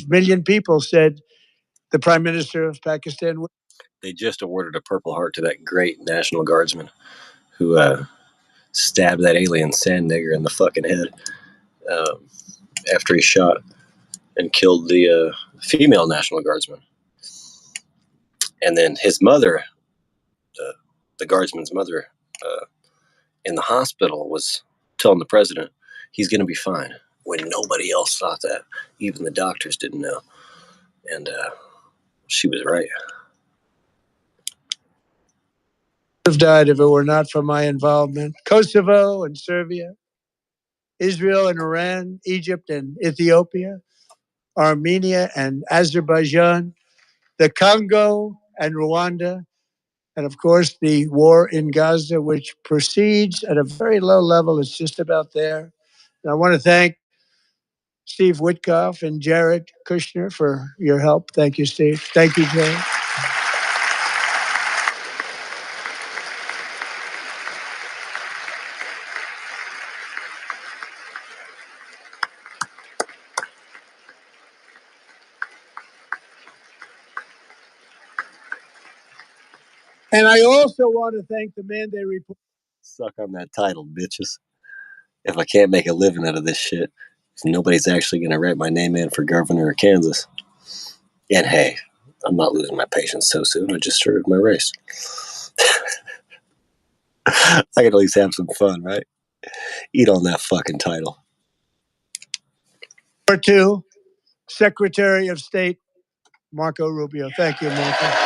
million people said the Prime Minister of Pakistan would. They just awarded a Purple Heart to that great National Guardsman who stabbed that alien sand nigger in the fucking head after he shot and killed the female National Guardsman. And then his mother, the guardsman's mother, in the hospital was telling the president he's going to be fine when nobody else thought that. Even the doctors didn't know. And she was right. Have died if it were not for my involvement. Kosovo and Serbia, Israel and Iran, Egypt and Ethiopia, Armenia and Azerbaijan, the Congo and Rwanda, and of course the war in Gaza, which proceeds at a very low level. It's just about there. And I want to thank Steve Witkoff and Jared Kushner for your help. Thank you, Steve. Thank you, Jared. And I also want to thank the Manday Report. Suck on that title, bitches. If I can't make a living out of this shit, if nobody's actually going to write my name in for governor of Kansas. And hey, I'm not losing my patience so soon. I just started my race. I can at least have some fun, right? Eat on that fucking title. Number 2, Secretary of State Marco Rubio. Thank you, Marco.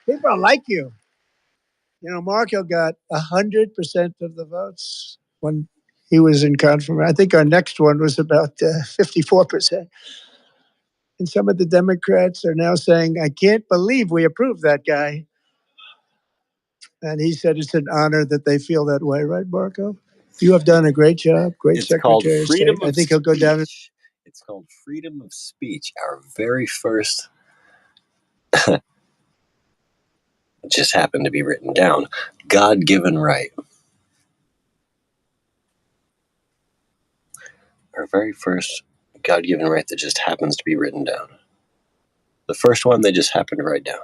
People like you. You know, Marco got 100% of the votes when he was in confirmation. I think our next one was about 54%. And some of the Democrats are now saying, I can't believe we approved that guy. And he said it's an honor that they feel that way, right, Marco? You have done a great job. Great It's Secretary called of freedom State. I of think he'll go down. It's called freedom of speech. Our very first, just happened to be written down, God-given right. Our very first God-given right that just happens to be written down. The first one they just happened to write down.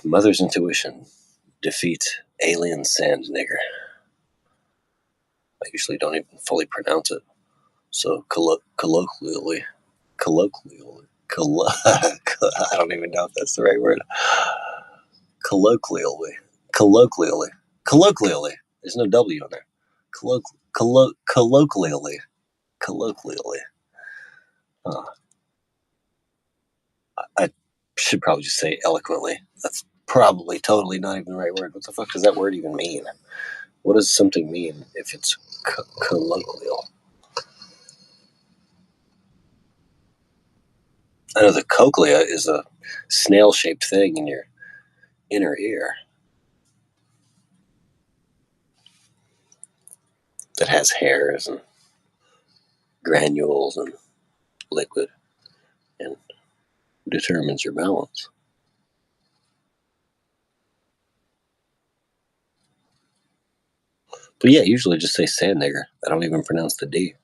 Mother's intuition defeats alien sand nigger. I usually don't even fully pronounce it. So colloquially, I don't even know if that's the right word. Colloquially. There's no W in there. Colloquially. I should probably just say eloquently. That's probably totally not even the right word. What the fuck does that word even mean? What does something mean if it's colloquial? I know the cochlea is a snail-shaped thing in your inner ear that has hairs and granules and liquid and determines your balance. But yeah, usually just say sand nigger. I don't even pronounce the D.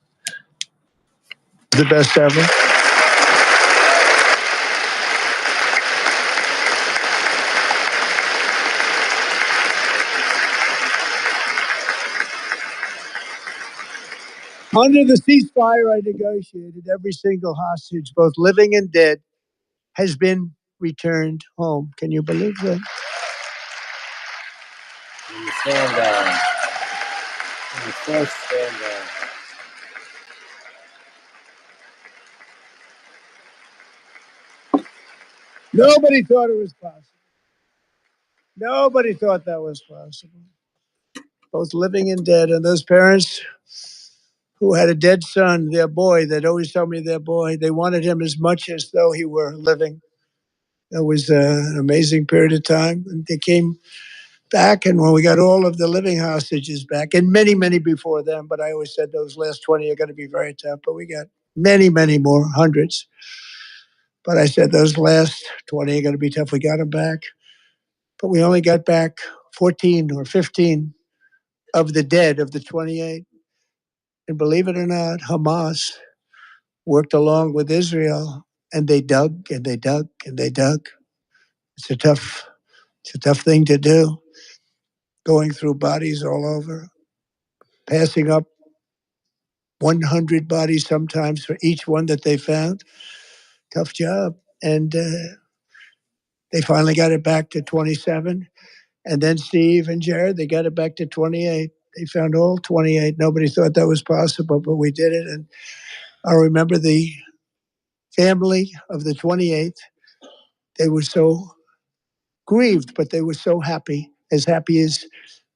The best ever. Under the ceasefire I negotiated, every single hostage, both living and dead, has been returned home. Can you believe that? When you first stand Nobody thought it was possible. Nobody thought that was possible. Both living and dead. And those parents who had a dead son, their boy, they'd always tell me their boy, they wanted him as much as though he were living. It was an amazing period of time. And they came back, and when we got all of the living hostages back, and many, many before them, but I always said those last 20 are going to be very tough, but we got many, many more, hundreds. But I said those last 20 are going to be tough. We got them back. But we only got back 14 or 15 of the dead of the 28. And believe it or not, Hamas worked along with Israel, and they dug and they dug and they dug. It's a tough thing to do, going through bodies all over, passing up 100 bodies sometimes for each one that they found. Tough job. And they finally got it back to 27. And then Steve and Jared, they got it back to 28. They found all 28. Nobody thought that was possible, but we did it. And I remember the family of the 28th. They were so grieved, but they were so happy as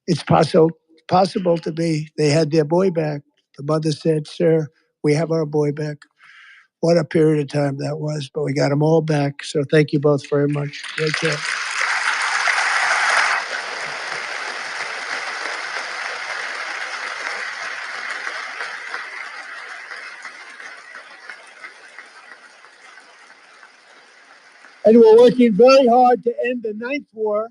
it's possible to be. They had their boy back. The mother said, "Sir, we have our boy back." What a period of time that was, but we got them all back. So thank you both very much. Great job. And we're working very hard to end the ninth war,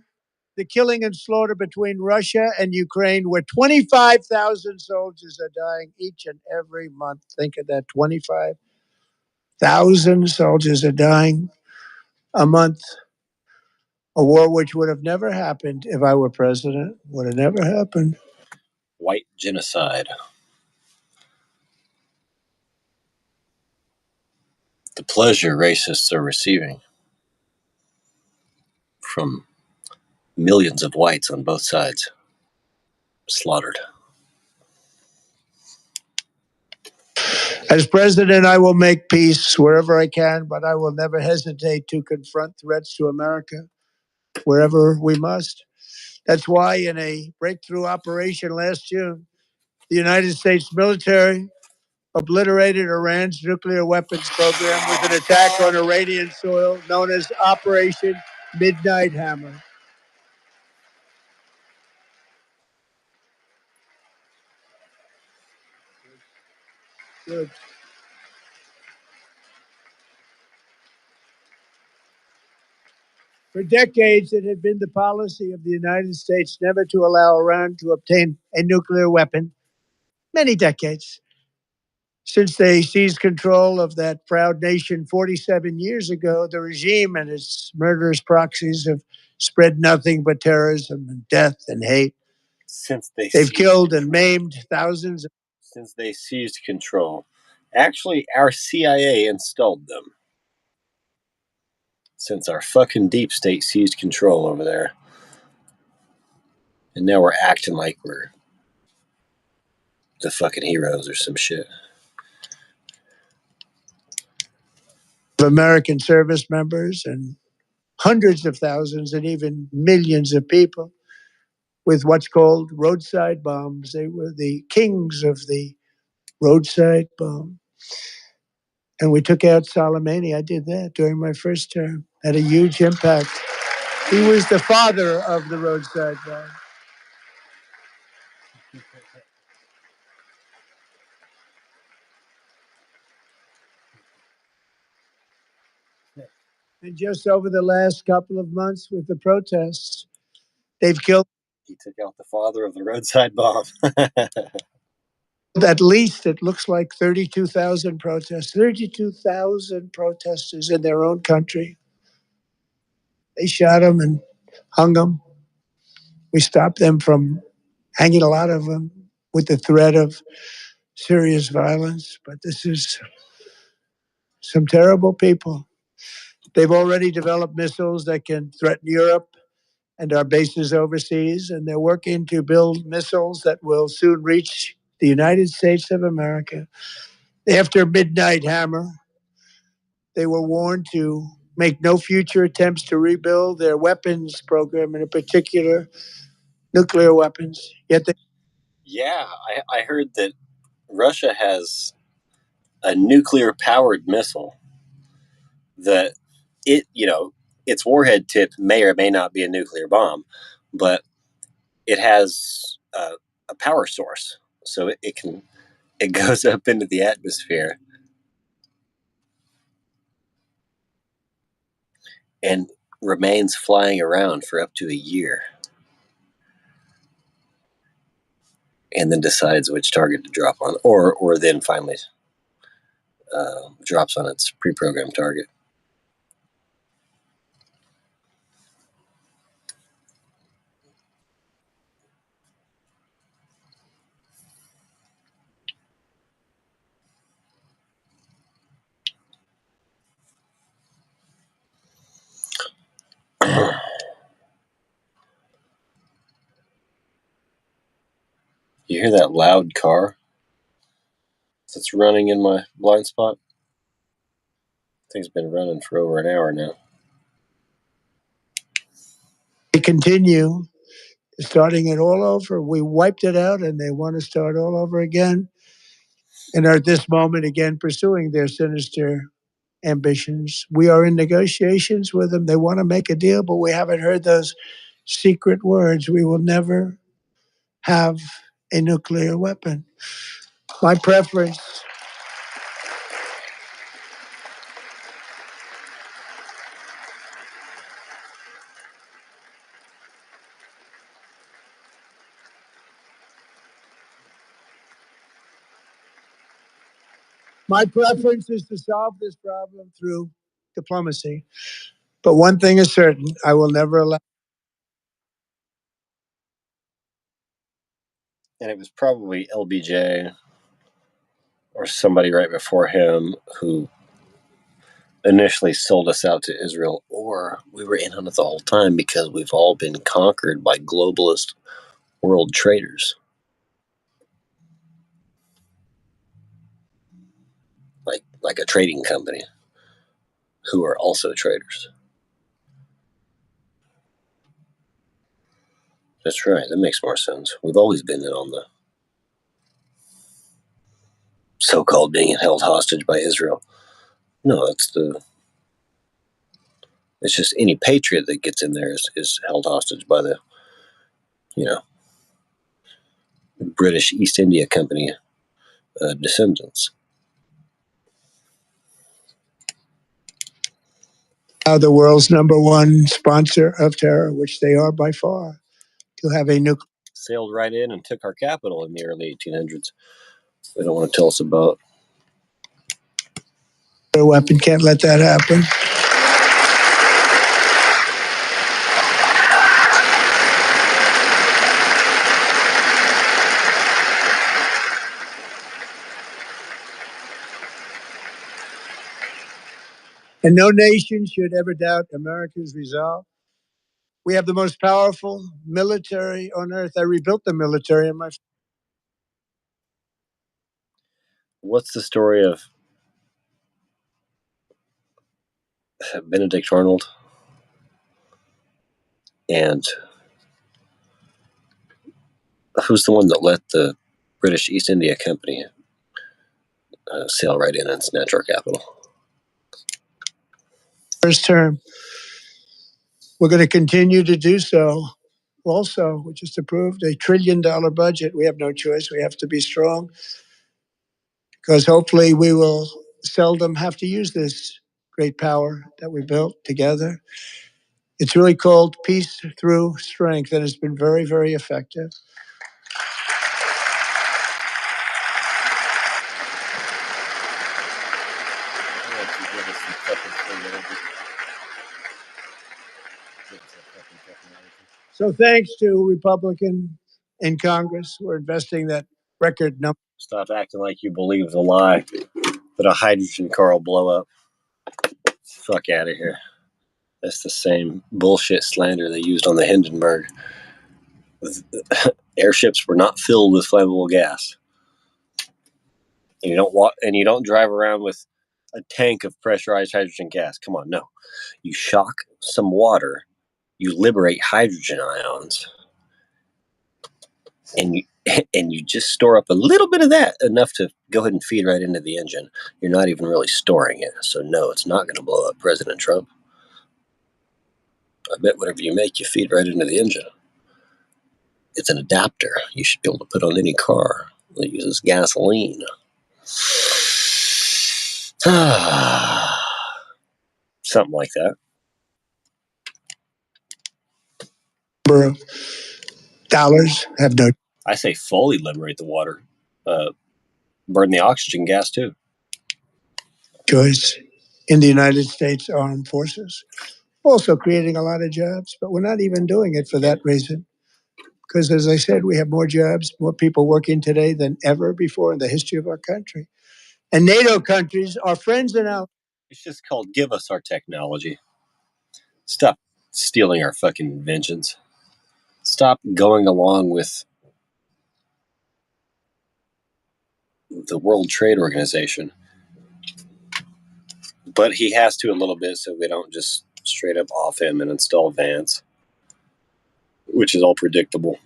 the killing and slaughter between Russia and Ukraine, where 25,000 soldiers are dying each and every month. Think of that, 25,000 soldiers are dying a month. A war which would have never happened if I were president. Would have never happened. White genocide. The pleasure racists are receiving from millions of whites on both sides slaughtered. As president, I will make peace wherever I can, but I will never hesitate to confront threats to America wherever we must. That's why, in a breakthrough operation last June, the United States military obliterated Iran's nuclear weapons program with an attack on Iranian soil known as Operation Midnight Hammer. Good. For decades, it had been the policy of the United States never to allow Iran to obtain a nuclear weapon. Many decades. Since they seized control of that proud nation 47 years ago, the regime and its murderous proxies have spread nothing but terrorism and death and hate. They've killed and maimed thousands. Since they seized control. Actually, our CIA installed them. Since our fucking deep state seized control over there. And now we're acting like we're the fucking heroes or some shit. Of American service members and hundreds of thousands and even millions of people with what's called roadside bombs. They were the kings of the roadside bomb. And we took out Soleimani. I did that during my first term. Had a huge impact. He was the father of the roadside bomb. And just over the last couple of months with the protests, they've killed. He took out the father of the roadside bomb. At least it looks like 32,000 protests, 32,000 protesters in their own country. They shot them and hung them. We stopped them from hanging a lot of them with the threat of serious violence. But this is some terrible people. They've already developed missiles that can threaten Europe and our bases overseas, and they're working to build missiles that will soon reach the United States of America. After Midnight Hammer, they were warned to make no future attempts to rebuild their weapons program, and in particular, nuclear weapons. Yet they. Yeah, I heard that Russia has a nuclear powered missile that its warhead tip may or may not be a nuclear bomb, but it has a power source, so it goes up into the atmosphere and remains flying around for up to a year, and then decides which target to drop on, or then finally drops on its pre-programmed target. You hear that loud car that's running in my blind spot? Thing's been running for over an hour now. They continue starting it all over. We wiped it out and they want to start all over again. And are at this moment again pursuing their sinister ambitions. We are in negotiations with them. They want to make a deal, but we haven't heard those secret words. We will never have a nuclear weapon. My preference. My preference is to solve this problem through diplomacy. But one thing is certain, I will never allow. And it was probably LBJ or somebody right before him who initially sold us out to Israel, or we were in on it the whole time because we've all been conquered by globalist world traders. Like a trading company who are also traders. That's right. That makes more sense. We've always been in on the so-called being held hostage by Israel. No, it's just any patriot that gets in there is held hostage by the, British East India Company descendants. The world's number one sponsor of terror, which they are by far, to have a nuclear. Sailed right in and took our capital in the early 1800s. They don't want to tell us about. Weapon, can't let that happen. And no nation should ever doubt America's resolve. We have the most powerful military on earth. I rebuilt the military in my. What's the story of Benedict Arnold and who's the one that let the British East India Company sail right in and snatch our capital? First term. We're going to continue to do so. Also, we just approved a $1 trillion budget. We have no choice. We have to be strong because hopefully we will seldom have to use this great power that we built together. It's really called peace through strength, and it's been very, very effective. So thanks to Republican in Congress, we're investing that record number. Stop acting like you believe the lie that a hydrogen car will blow up. Fuck out of here. That's the same bullshit slander they used on the Hindenburg. Airships were not filled with flammable gas. And you don't drive around with a tank of pressurized hydrogen gas. Come on, no. You shock some water, you liberate hydrogen ions, and you just store up a little bit of that, enough to go ahead and feed right into the engine. You're not even really storing it. So no, it's not going to blow up President Trump. I bet whatever you make, you feed right into the engine. It's an adapter you should be able to put on any car that uses gasoline. Something like that. Number of dollars have no. I say fully liberate the water. Burn the oxygen gas too. Choice in the United States Armed Forces. Also creating a lot of jobs, but we're not even doing it for that reason. Because as I said, we have more jobs, more people working today than ever before in the history of our country. And NATO countries, our friends and allies. It's just called give us our technology. Stop stealing our fucking inventions. Stop going along with the World Trade Organization. But he has to a little bit so we don't just straight up off him and install Vance, which is all predictable.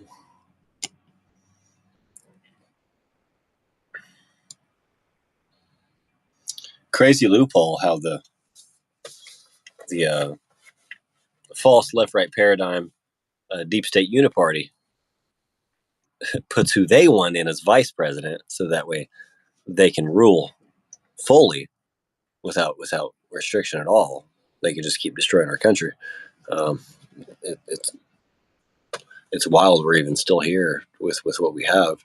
Crazy loophole how the false left-right paradigm deep state uniparty puts who they want in as vice president, so that way they can rule fully without restriction at all. They can just keep destroying our country. It's wild we're even still here with what we have.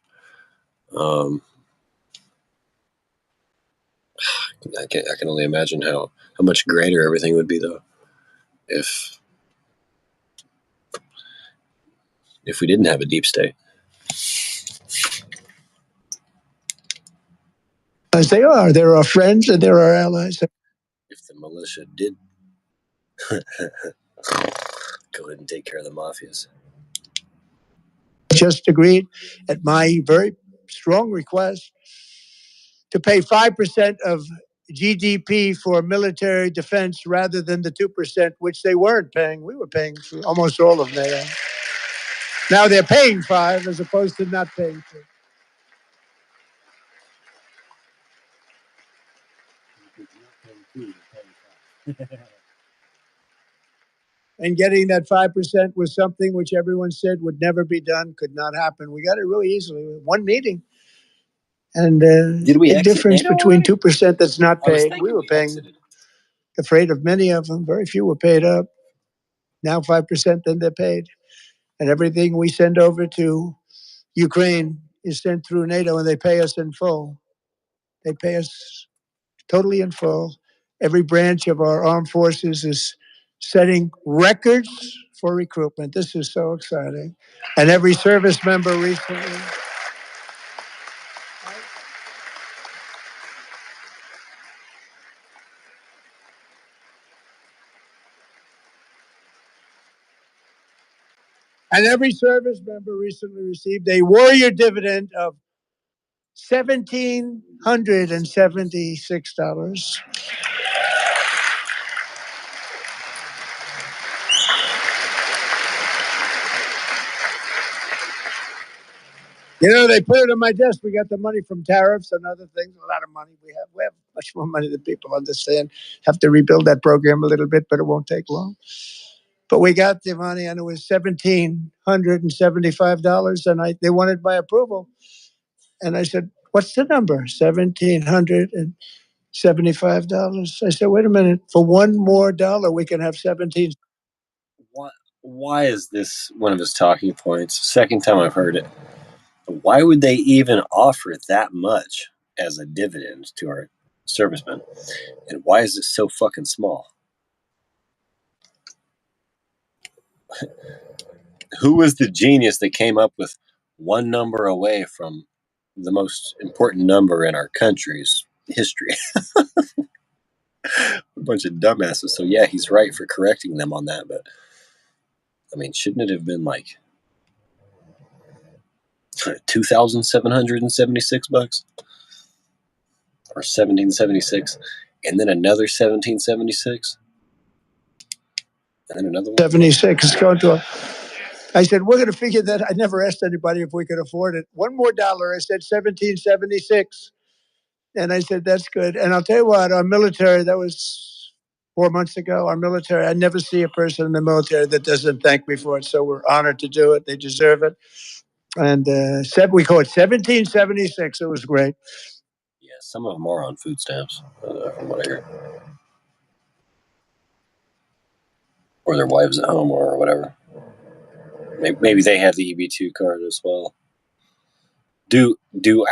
I can only imagine how much greater everything would be though if we didn't have a deep state. As they are, they're our friends and they're our allies. If the militia did go ahead and take care of the mafias. Just agreed at my very strong request to pay 5% of GDP for military defense rather than the 2%, which they weren't paying. We were paying for almost all of NATO. Now they're paying 5 as opposed to not paying 2. And getting that 5% was something which everyone said would never be done, could not happen. We got it really easily. One meeting. And did we the difference NATO between already? 2% that's not paid, we were paying, afraid of many of them. Very few were paid up. Now 5%, then they're paid. And everything we send over to Ukraine is sent through NATO, and they pay us in full. They pay us totally in full. Every branch of our armed forces is setting records for recruitment. This is so exciting. And every service member recently. And every service member recently received a warrior dividend of $1,776. You know, they put it on my desk. We got the money from tariffs and other things. A lot of money we have. We have much more money than people understand. Have to rebuild that program a little bit, but it won't take long. But we got the money, and it was $1,775, and they wanted my approval. And I said, "What's the number?" $1,775. I said, "Wait a minute. For one more dollar, we can have 17." Why is this one of his talking points? Second time I've heard it. Why would they even offer that much as a dividend to our servicemen? And why is it so fucking small? Who was the genius that came up with one number away from the most important number in our country's history? A bunch of dumbasses. So yeah, he's right for correcting them on that, but I mean, shouldn't it have been like $2,776 or 1776, and then another 1776, and then another one? 76 is going to. I said, we're going to figure that. I never asked anybody if we could afford it. One more dollar. I said 1776. And I said, that's good. And I'll tell you what, our military, that was 4 months ago, our military, I never see a person in the military that doesn't thank me for it. So we're honored to do it. They deserve it. And we call it 1776. It was great. Yeah, some of them are on food stamps, from what I hear. Or their wives at home or whatever. Maybe they have the EB2 card as well. Do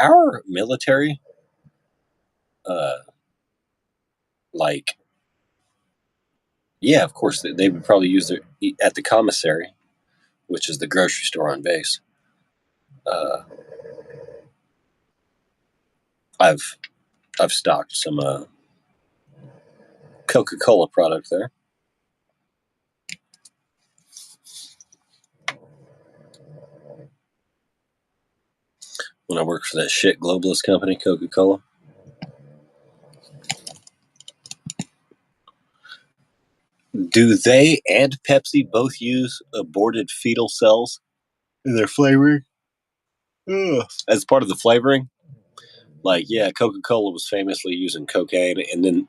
our military, like, yeah, of course, they would probably use it at the commissary, which is the grocery store on base. I've stocked some Coca-Cola product there. When I worked for that shit globalist company, Coca-Cola. Do they and Pepsi both use aborted fetal cells in their flavoring? Ugh. As part of the flavoring? Like, yeah, Coca-Cola was famously using cocaine, and then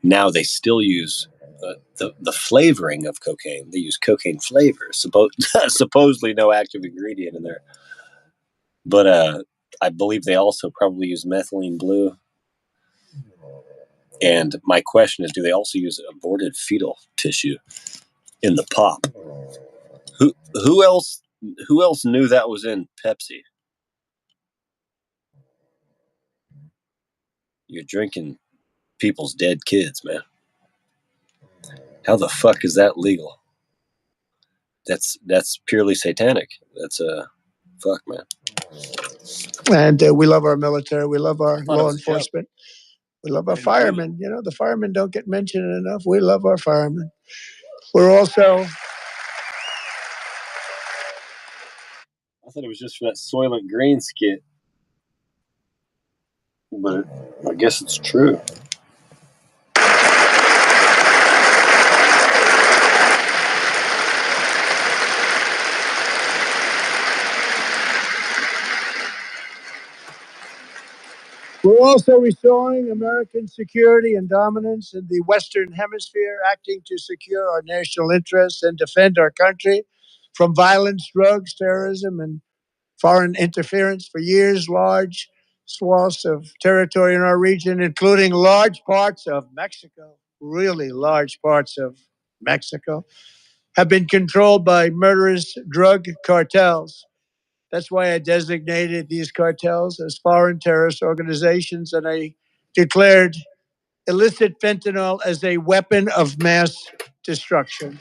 now they still use the flavoring of cocaine. They use cocaine flavor, supposedly no active ingredient in there. But I believe they also probably use methylene blue. And my question is, do they also use aborted fetal tissue in the pop? Who else knew that was in Pepsi? You're drinking people's dead kids, man. How the fuck is that legal? That's purely satanic. That's fuck, man. And we love our military. We love our law enforcement. We love our firemen. You know, the firemen don't get mentioned enough. We love our firemen. We're also. I thought it was just for that Soylent Green skit, but I guess it's true. We're also restoring American security and dominance in the Western Hemisphere, acting to secure our national interests and defend our country from violence, drugs, terrorism, and foreign interference. For years, large swaths of territory in our region, including large parts of Mexico, really large parts of Mexico, have been controlled by murderous drug cartels. That's why I designated these cartels as foreign terrorist organizations, and I declared illicit fentanyl as a weapon of mass destruction.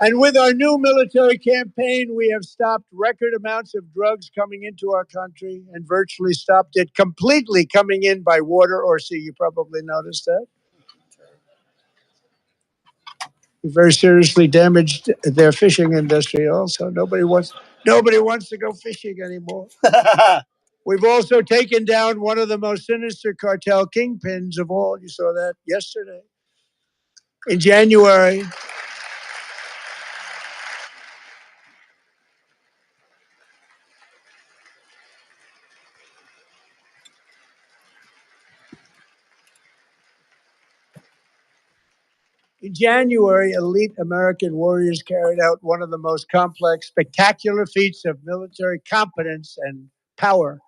And with our new military campaign, we have stopped record amounts of drugs coming into our country and virtually stopped it completely coming in by water or sea. You probably noticed that. We very seriously damaged their fishing industry also. Nobody wants to go fishing anymore. We've also taken down one of the most sinister cartel kingpins of all. You saw that yesterday. In January, elite American warriors carried out one of the most complex, spectacular feats of military competence and power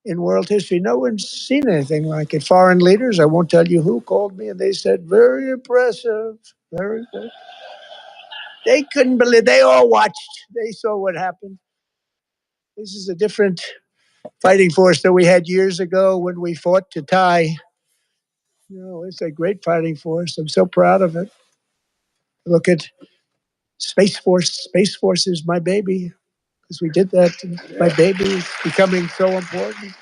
in world history. No one's seen anything like it. Foreign leaders, I won't tell you who, called me and they said, very impressive, very impressive. They couldn't believe, they all watched, they saw what happened. This is a different fighting force that we had years ago when we fought to tie. You know, it's a great fighting force. I'm so proud of it. Look at Space Force. Space Force is my baby because we did that. My baby is becoming so important.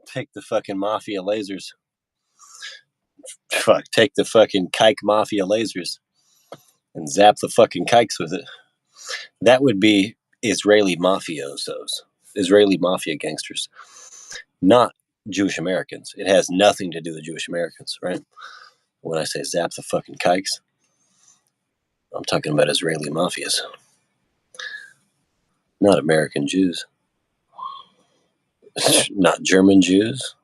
Take the fucking mafia lasers. Fuck, take the fucking kike mafia lasers and zap the fucking kikes with it. That would be Israeli mafiosos, Israeli mafia gangsters, not Jewish Americans. It has nothing to do with Jewish Americans, right? When I say zap the fucking kikes, I'm talking about Israeli mafias, not American Jews, not German Jews,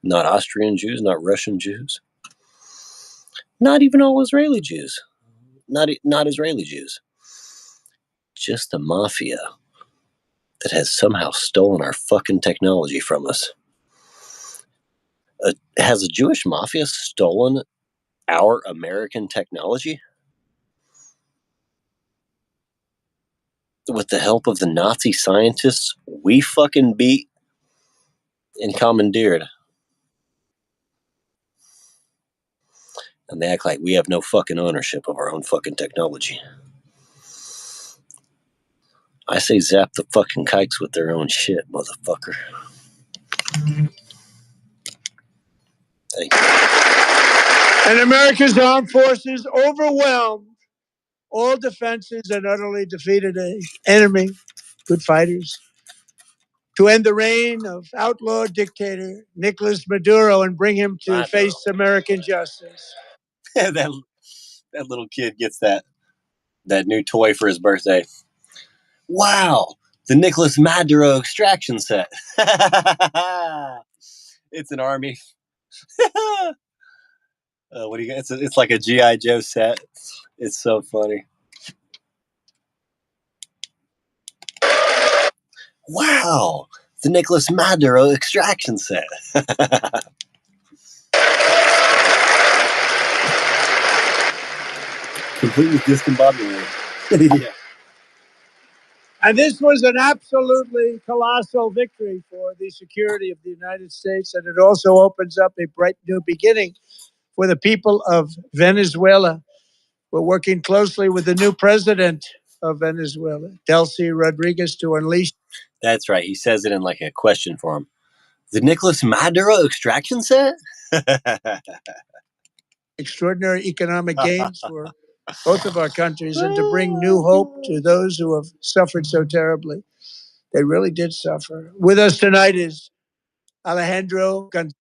not Austrian Jews, not Russian Jews, not even all Israeli Jews, not Israeli Jews, just the mafia that has somehow stolen our fucking technology from us. Has a Jewish mafia stolen our American technology? With the help of the Nazi scientists we fucking beat and commandeered. And they act like we have no fucking ownership of our own fucking technology. I say zap the fucking kikes with their own shit, motherfucker. Thank you. And America's armed forces overwhelmed all defenses and utterly defeated an enemy, good fighters, to end the reign of outlaw dictator Nicolas Maduro and bring him to face American justice. that little kid gets that new toy for his birthday. Wow, the Nicolas Maduro extraction set. It's an army. What do you get? It's like a G.I. Joe set. It's so funny. Wow, the Nicolas Maduro extraction set. Completely discombobulated. Yeah. And this was an absolutely colossal victory for the security of the United States. And it also opens up a bright new beginning for the people of Venezuela. We're working closely with the new president of Venezuela, Delcy Rodriguez, to unleash. That's right. He says it in like a question form. The Nicolas Maduro extraction set? Extraordinary economic gains for both of our countries and to bring new hope to those who have suffered so terribly. They really did suffer. With us tonight is Alejandro Gonzalez.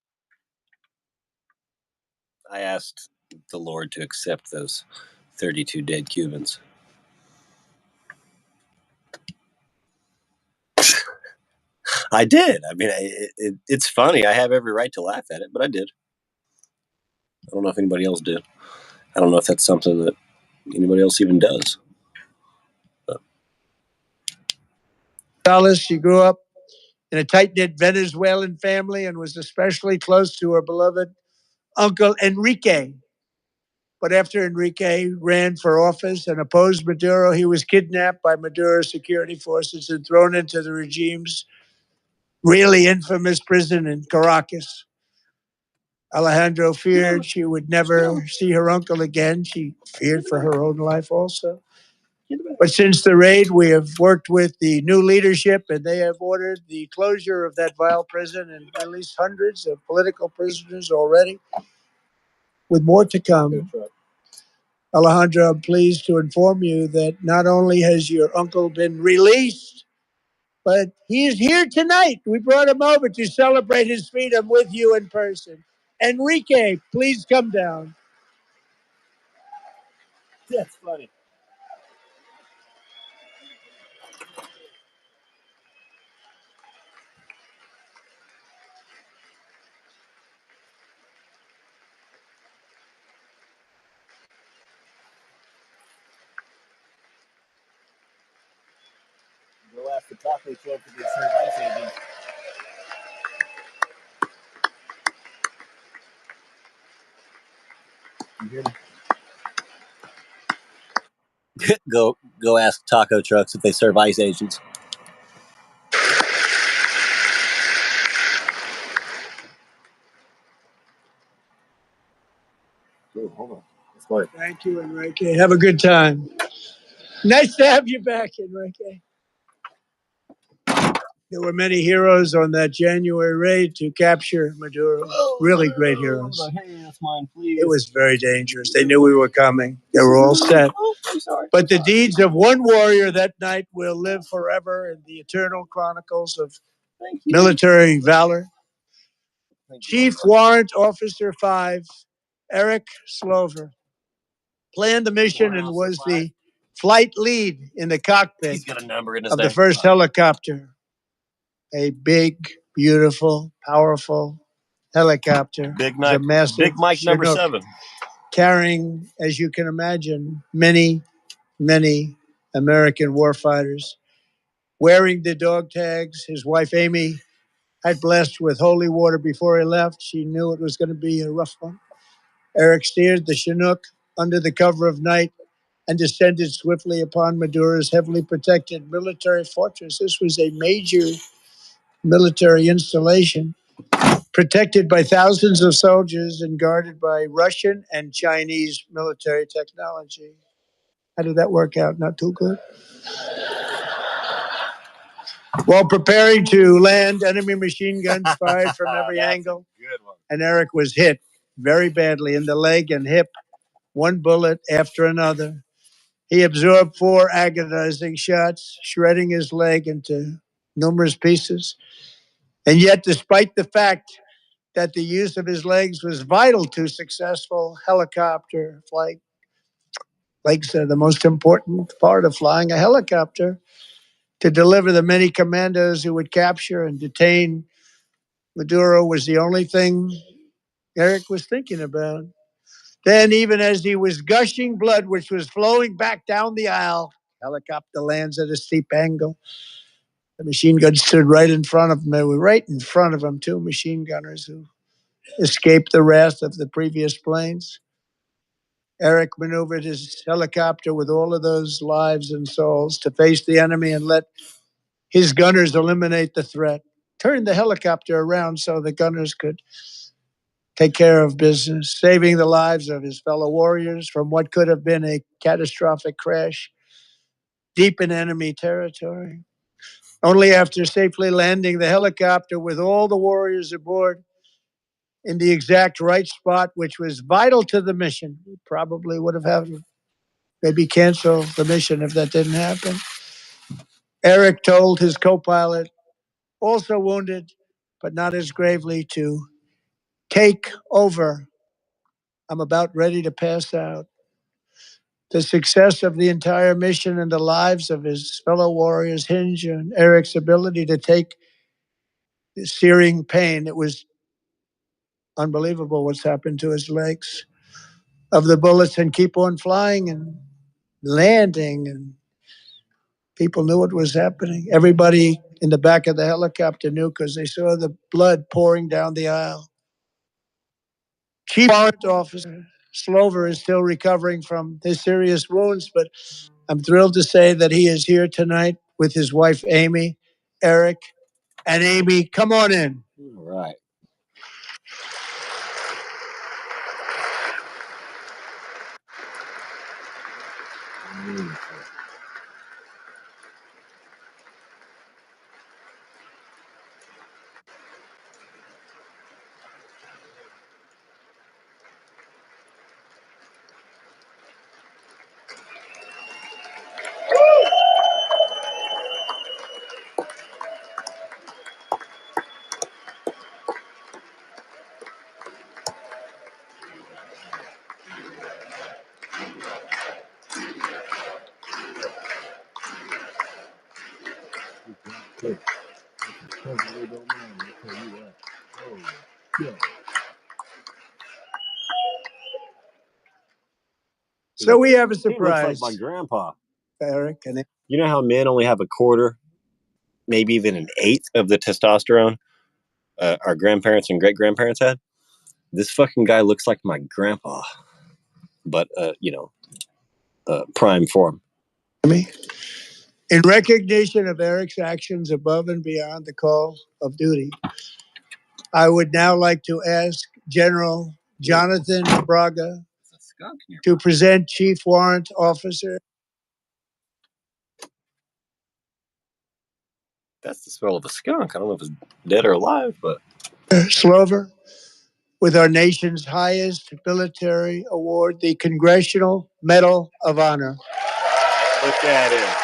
I asked the Lord to accept those 32 dead Cubans. I did. I mean, it's funny. I have every right to laugh at it, but I did. I don't know if anybody else did. I don't know if that's something that anybody else even does. She grew up in a tight-knit Venezuelan family and was especially close to her beloved uncle Enrique. But after Enrique ran for office and opposed Maduro, he was kidnapped by Maduro's security forces and thrown into the regime's really infamous prison in Caracas. Alejandro feared she would never see her uncle again. She feared for her own life also. But since the raid, we have worked with the new leadership, and they have ordered the closure of that vile prison and released hundreds of political prisoners already, with more to come. Alejandro, I'm pleased to inform you that not only has your uncle been released, but he is here tonight. We brought him over to celebrate his freedom with you in person. Enrique, please come down. That's funny. Go ask the taco truck if they serve ice agents. You hear me? Go ask taco trucks if they serve ice agents. Oh, hold on. Thank you, Enrique. Have a good time. Nice to have you back, Enrique. There were many heroes on that January raid to capture Maduro. Really great heroes. Hey, that's mine, please. It was very dangerous. They knew we were coming. They were all set. But the deeds of one warrior that night will live forever in the eternal chronicles of military valor. Chief Warrant Officer 5, Eric Slover, planned the mission and was the flight lead in the cockpit He's got a number in his of name. the first helicopter. A big, beautiful, powerful helicopter. Big It was a Mike, massive Big Mike number Chinook, 7. carrying, as you can imagine, many, many American warfighters. Wearing the dog tags, his wife Amy had blessed with holy water before he left. She knew it was going to be a rough one. Eric steered the Chinook under the cover of night and descended swiftly upon Maduro's heavily protected military fortress. This was a major military installation, protected by thousands of soldiers and guarded by Russian and Chinese military technology. How did that work out? Not too good. While preparing to land, enemy machine guns fired from every angle, and Eric was hit very badly in the leg and hip, one bullet after another. He absorbed 4 agonizing shots, shredding his leg into numerous pieces. And yet, despite the fact that the use of his legs was vital to successful helicopter flight, legs are the most important part of flying a helicopter, to deliver the many commandos who would capture and detain Maduro was the only thing Eric was thinking about. Then, even as he was gushing blood, which was flowing back down the aisle, helicopter lands at a steep angle. The machine gun stood right in front of him. They were right in front of him, 2 machine gunners who escaped the wrath of the previous planes. Eric maneuvered his helicopter with all of those lives and souls to face the enemy and let his gunners eliminate the threat. Turned the helicopter around so the gunners could take care of business, saving the lives of his fellow warriors from what could have been a catastrophic crash deep in enemy territory. Only after safely landing the helicopter with all the warriors aboard in the exact right spot, which was vital to the mission, we probably would have had to maybe cancel the mission if that didn't happen. Eric told his co pilot, also wounded, but not as gravely, to take over. I'm about ready to pass out. The success of the entire mission and the lives of his fellow warriors hinge on Eric's ability to take the searing pain. It was unbelievable what's happened to his legs of the bullets and keep on flying and landing. And people knew what was happening. Everybody in the back of the helicopter knew because they saw the blood pouring down the aisle. Chief Warrant Officer Slover is still recovering from his serious wounds, but I'm thrilled to say that he is here tonight with his wife, Amy, Eric, and Amy. Come on in. All right. So we have a He looks like surprise, my grandpa. Eric. And You know how men only have a quarter, maybe even an eighth of the testosterone our grandparents and great grandparents had? This fucking guy looks like my grandpa, but prime form. in recognition of Eric's actions above and beyond the call of duty, I would now like to ask General Jonathan Braga to present Chief Warrant Officer. That's the smell of a skunk. I don't know if it's dead or alive, but Slover with our nation's highest military award, the Congressional Medal of Honor. Look at him.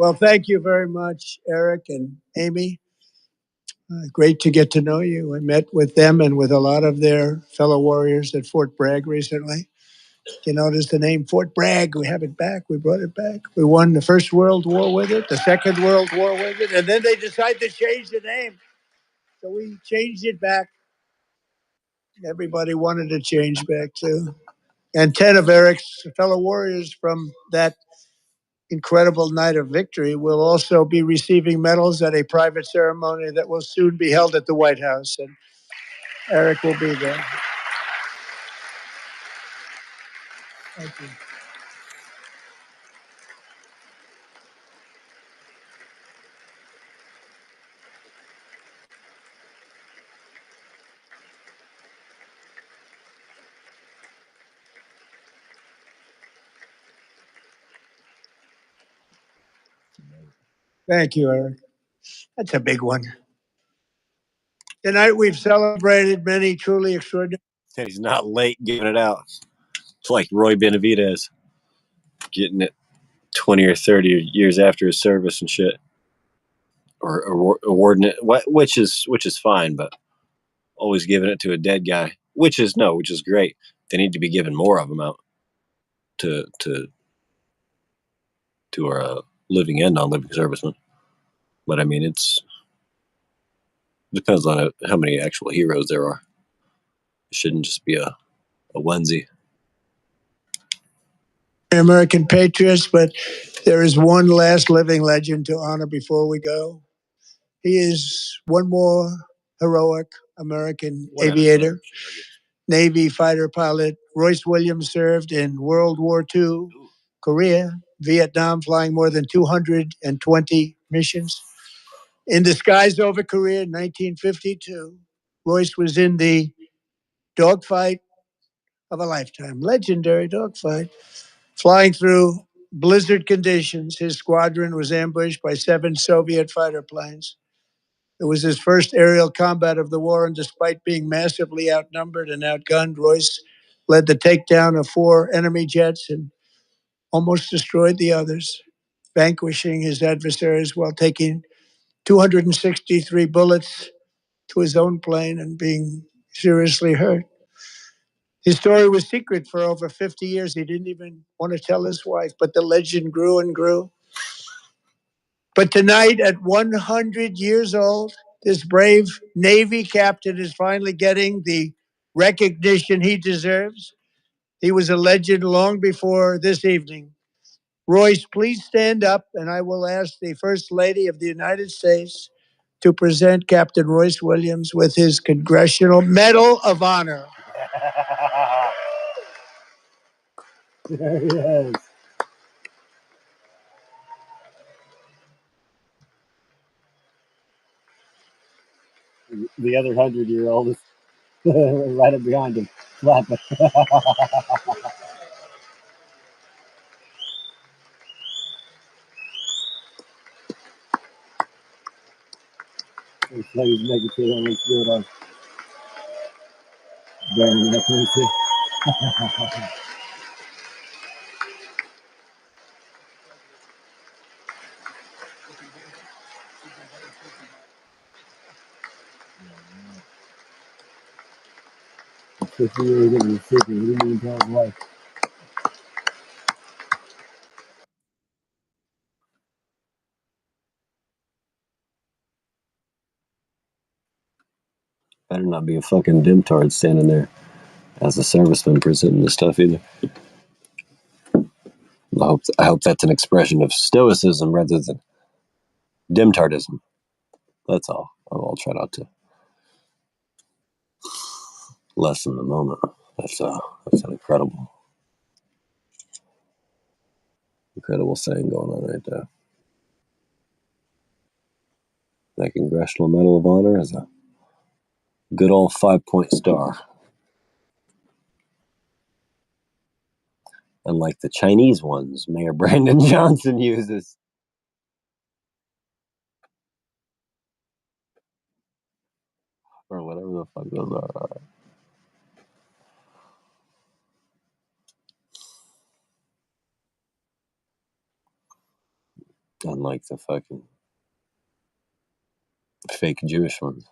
Well, thank you very much, Eric and Amy. Great to get to know you. I met with them and with a lot of their fellow warriors at Fort Bragg recently. You notice the name Fort Bragg. We have it back. We brought it back. We won the First World War with it, the Second World War with it, and then they decided to change the name. So we changed it back. Everybody wanted to change back too. And 10 of Eric's fellow warriors from that incredible night of victory will also be receiving medals at a private ceremony that will soon be held at the White House. And Eric will be there. Thank you. Thank you, Eric. That's a big one. Tonight we've celebrated many truly extraordinary. He's not late giving it out. It's like Roy Benavidez getting it 20 or 30 years after his service and shit, or awarding it, which is fine, but always giving it to a dead guy, which is great. They need to be giving more of them out to our living and non-living servicemen. But I mean, it depends on how many actual heroes there are. It shouldn't just be a onesie. American patriots, but there is one last living legend to honor before we go. He is one more heroic American aviator, Navy fighter pilot. Royce Williams served in World War II, Korea, Vietnam, flying more than 220 missions. In the skies over Korea in 1952, Royce was in the dogfight of a lifetime, legendary dogfight. Flying through blizzard conditions, his squadron was ambushed by 7 Soviet fighter planes. It was his first aerial combat of the war, and despite being massively outnumbered and outgunned, Royce led the takedown of 4 enemy jets and almost destroyed the others, vanquishing his adversaries while taking 263 bullets to his own plane and being seriously hurt. His story was secret for over 50 years. He didn't even want to tell his wife, but the legend grew and grew. But tonight, at 100 years old, this brave Navy captain is finally getting the recognition he deserves. He was a legend long before this evening. Royce, please stand up, and I will ask the First Lady of the United States to present Captain Royce Williams with his Congressional Medal of Honor. There he is. The other 100-year-old is right up behind him, clapping. He's making sure that looks good on burning accuracy. This year he was sick and he didn't even tell his wife. Better not be a fucking dimtard standing there as a serviceman presenting this stuff either. I hope that's an expression of stoicism rather than dimtardism. That's all. I'll try not to lessen the moment. That's an incredible thing going on right there. That Congressional Medal of Honor is a good old 5-point star. Unlike the Chinese ones Mayor Brandon Johnson uses. Or whatever the fuck those are. Unlike the fucking fake Jewish ones.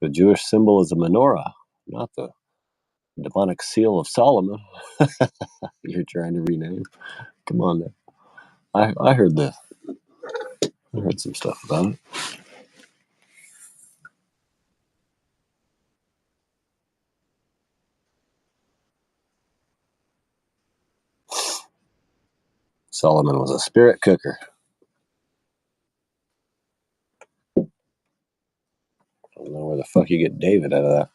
The Jewish symbol is a menorah, not the demonic seal of Solomon. You're trying to rename. Come on now. I heard this. I heard some stuff about it. Solomon was a spirit cooker. I don't know where the fuck you get David out of that.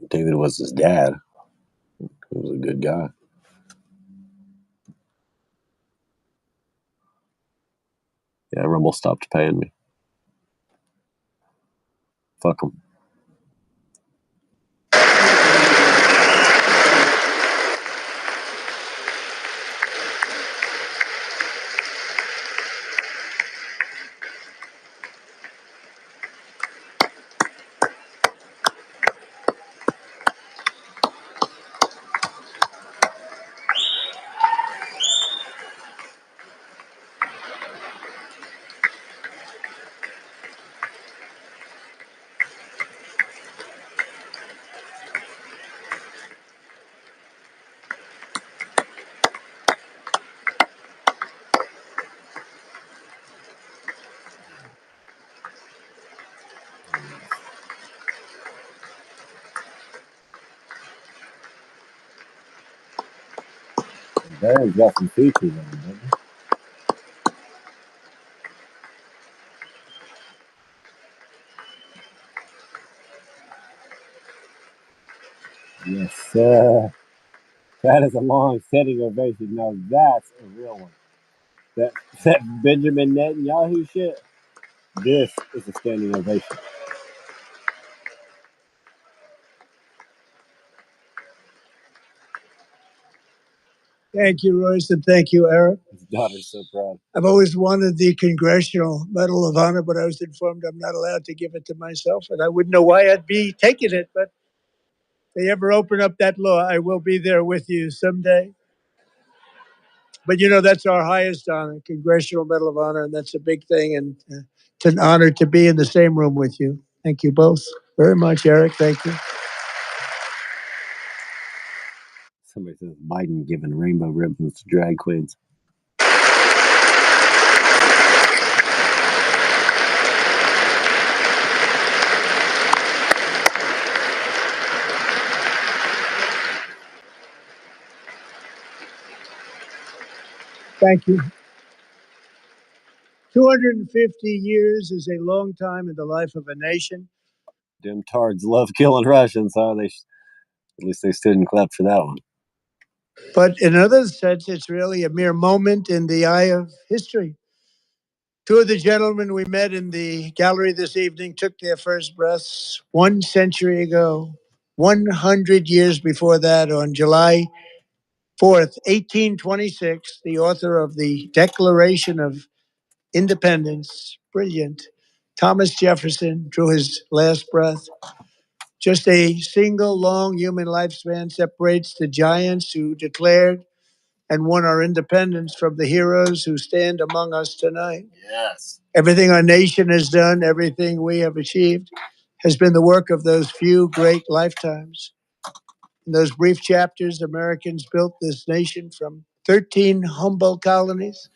David was his dad. He was a good guy. Yeah, Rumble stopped paying me. Fuck him. Darren's got some features on him, yes, sir. That is a long standing ovation. Now that's a real one. That Benjamin Netanyahu shit. This is a standing ovation. Thank you, Royce, and thank you, Eric. His daughter's so proud. I've always wanted the Congressional Medal of Honor, but I was informed I'm not allowed to give it to myself, and I wouldn't know why I'd be taking it. But if they ever open up that law, I will be there with you someday. But that's our highest honor, Congressional Medal of Honor, and that's a big thing. And it's an honor to be in the same room with you. Thank you both very much, Eric. Thank you. Somebody says Biden giving rainbow ribbons to drag queens. Thank you. 250 years is a long time in the life of a nation. Them tards love killing Russians, huh? At least they stood and clapped for that one. But in another sense, it's really a mere moment in the eye of history. Two of the gentlemen we met in the gallery this evening took their first breaths 1 century ago, 100 years before that, on July 4th, 1826, the author of the Declaration of Independence, brilliant, Thomas Jefferson, drew his last breath. Just a single long human lifespan separates the giants who declared and won our independence from the heroes who stand among us tonight. Yes. Everything our nation has done, everything we have achieved, has been the work of those few great lifetimes. In those brief chapters, Americans built this nation from 13 humble colonies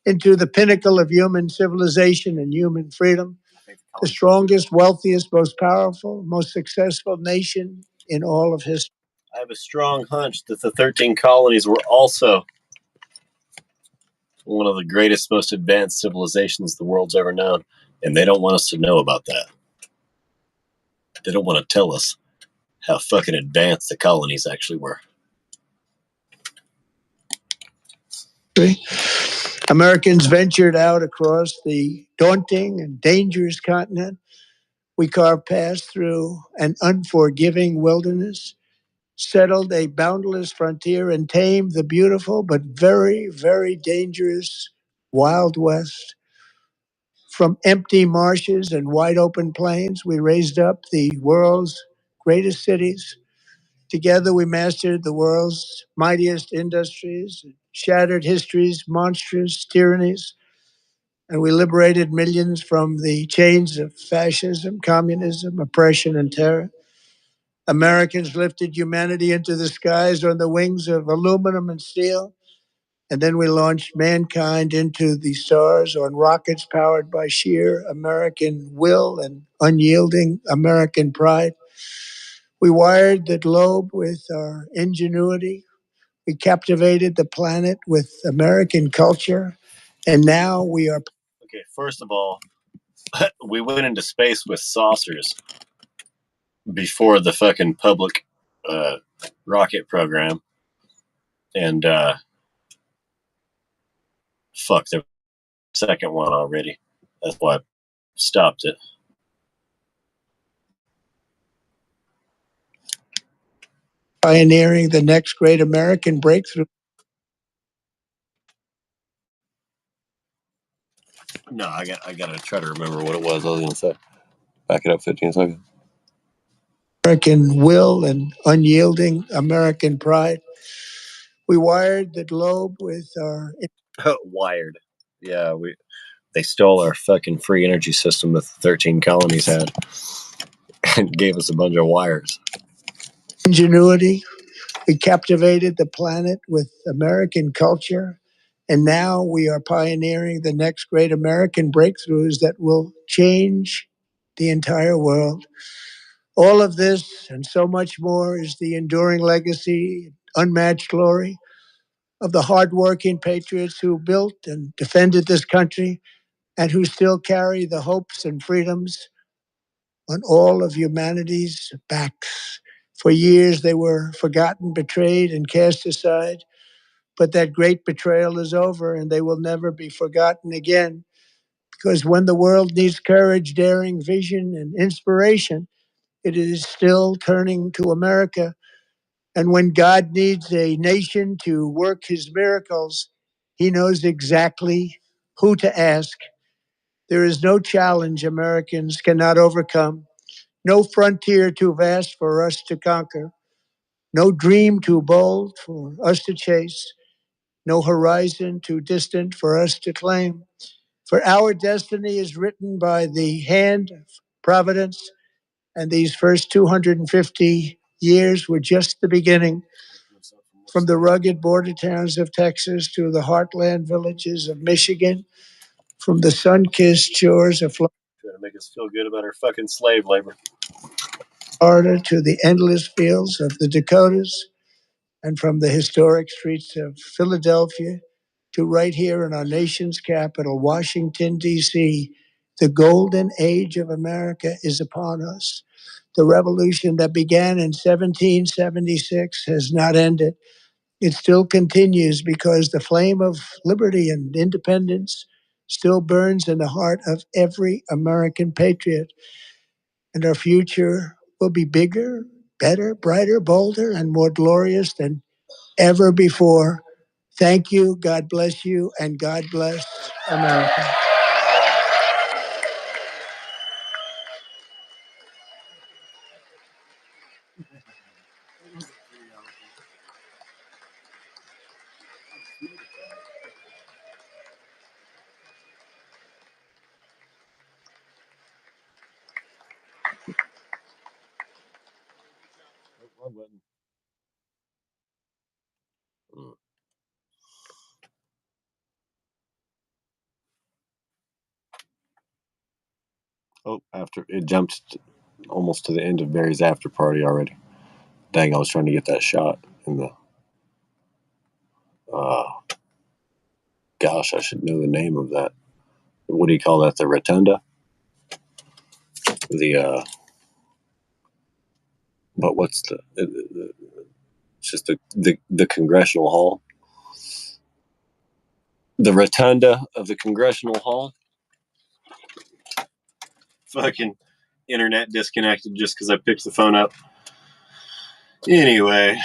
into the pinnacle of human civilization and human freedom, the strongest, wealthiest, most powerful, most successful nation in all of history. I have a strong hunch that the 13 colonies were also one of the greatest, most advanced civilizations the world's ever known, and they don't want us to know about that. They don't want to tell us how fucking advanced the colonies actually were. Americans ventured out across the daunting and dangerous continent. We carved paths through an unforgiving wilderness, settled a boundless frontier, and tamed the beautiful but very, very dangerous Wild West. From empty marshes and wide open plains, we raised up the world's greatest cities. Together, we mastered the world's mightiest industries, shattered history's monstrous tyrannies, and we liberated millions from the chains of fascism, communism, oppression, and terror. Americans lifted humanity into the skies on the wings of aluminum and steel. And then we launched mankind into the stars on rockets powered by sheer American will and unyielding American pride. We wired the globe with our ingenuity. We captivated the planet with American culture. And now we are. Okay, first of all, we went into space with saucers before the fucking public rocket program. And fuck, the second one already. That's why I stopped it. Pioneering the next great American breakthrough. No, I gotta try to remember what it was I was gonna say. Back it up 15 seconds. American will and unyielding American pride. We wired the globe with our. Wired. Yeah, they stole our fucking free energy system that the 13 colonies had and gave us a bunch of wires. Ingenuity. We captivated the planet with American culture. And now we are pioneering the next great American breakthroughs that will change the entire world. All of this and so much more is the enduring legacy, unmatched glory of the hardworking patriots who built and defended this country and who still carry the hopes and freedoms on all of humanity's backs. For years, they were forgotten, betrayed, and cast aside. But that great betrayal is over, and they will never be forgotten again. Because when the world needs courage, daring, vision, and inspiration, it is still turning to America. And when God needs a nation to work his miracles, he knows exactly who to ask. There is no challenge Americans cannot overcome, no frontier too vast for us to conquer, no dream too bold for us to chase, no horizon too distant for us to claim. For our destiny is written by the hand of providence, and these first 250 years were just the beginning. From the rugged border towns of Texas to the heartland villages of Michigan, from the sun-kissed shores of Trying to make us feel good about our fucking slave labor. Florida to the endless fields of the Dakotas, and from the historic streets of Philadelphia to right here in our nation's capital, Washington, D.C., the golden age of America is upon us. The revolution that began in 1776 has not ended. It still continues because the flame of liberty and independence still burns in the heart of every American patriot. And our future will be bigger, better, brighter, bolder, and more glorious than ever before. Thank you. God bless you. And God bless America. Oh, after it jumped almost to the end of Barry's after party already. Dang, I was trying to get that shot in the. Gosh, I should know the name of that. What do you call that? The rotunda? But what's it's just the congressional hall. The rotunda of the congressional hall. Fucking internet disconnected just because I picked the phone up. Anyway,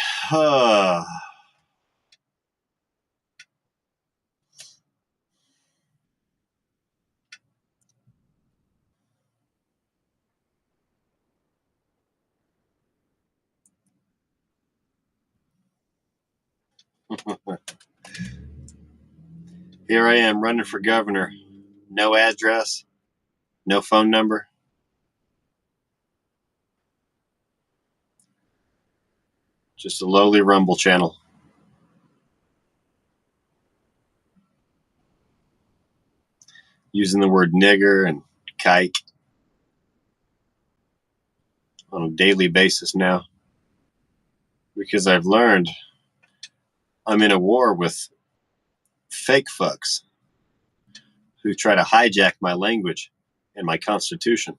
Here I am running for governor. No address, no phone number. Just a lowly Rumble channel. Using the word nigger and kike on a daily basis now. Because I've learned I'm in a war with fake fucks who try to hijack my language and my constitution.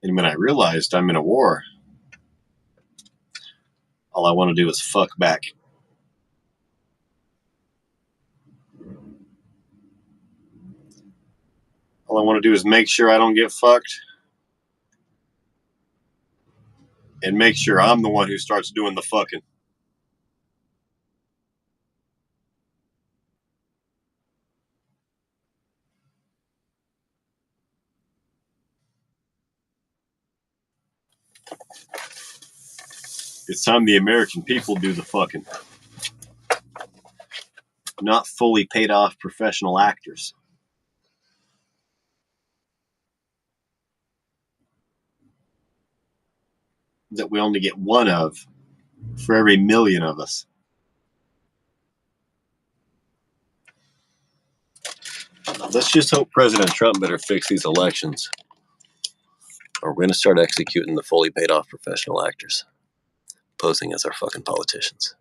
And when I realized I'm in a war, all I want to do is fuck back. All I want to do is make sure I don't get fucked and make sure I'm the one who starts doing the fucking. It's time the American people do the fucking. Not fully paid off professional actors. That we only get one of for every million of us. Let's just hope President Trump better fix these elections, or we're going to start executing the fully paid off professional actors posing as our fucking politicians.